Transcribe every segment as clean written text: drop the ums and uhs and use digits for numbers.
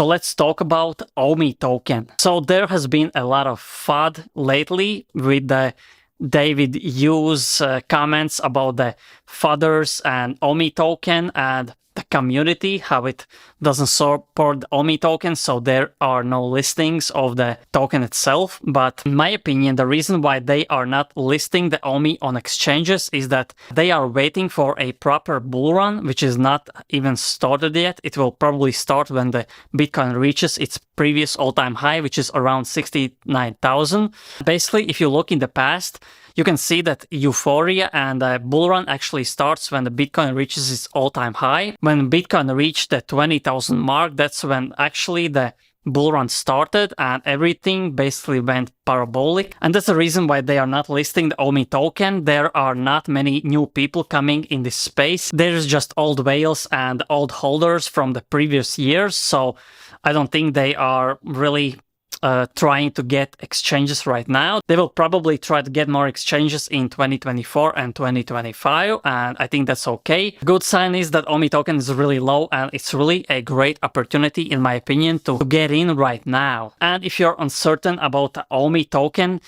So let's talk about OMI token. So there has been a lot of FUD lately with the David Hughes comments about the FUDders and OMI token and the community, how it doesn't support the OMI token, so there are no listings of the token itself. But in my opinion, the reason why they are not listing the OMI on exchanges is that they are waiting for a proper bull run, which is not even started yet. It will probably start when the Bitcoin reaches its previous all-time high, which is around 69,000. Basically, if you look in the past, you can see that euphoria and the bull run actually starts when the Bitcoin reaches its all-time high. When Bitcoin reached the 20,000 mark, that's when actually the bull run started and everything basically went parabolic. And that's the reason why they are not listing the OMI token. There are not many new people coming in this space. There's just old whales and old holders from the previous years. So I don't think they are really trying to get exchanges right now. They will probably try to get more exchanges in 2024 and 2025, and I think that's okay. Good sign is that OMI token is really low, and it's really a great opportunity, in my opinion, to get in right now. And if you're uncertain about the OMI token,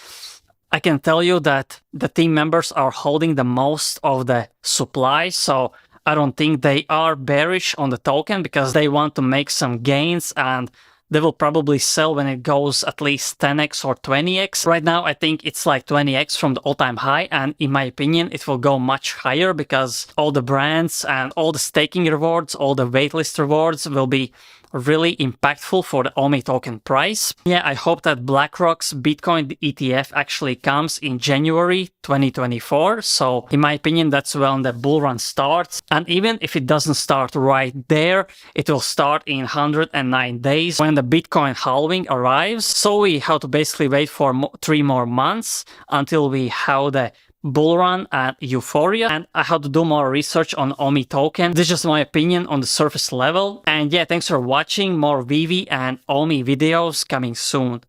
I can tell you that the team members are holding the most of the supply, so I don't think they are bearish on the token because they want to make some gains, and they will probably sell when it goes at least 10x or 20x. Right now, I think it's like 20x from the all-time high. And in my opinion, it will go much higher because all the brands and all the staking rewards, all the waitlist rewards will be really impactful for the OMI token price. Yeah, I hope that BlackRock's Bitcoin ETF actually comes in January 2024. So in my opinion, that's when the bull run starts. And even if it doesn't start right there, it will start in 109 days when the Bitcoin halving arrives. So we have to basically wait for 3 more months until we have the bull run and euphoria, and I have to do more research on OMI token. This is just my opinion on the surface level. And yeah, thanks for watching. More veve and OMI videos coming soon.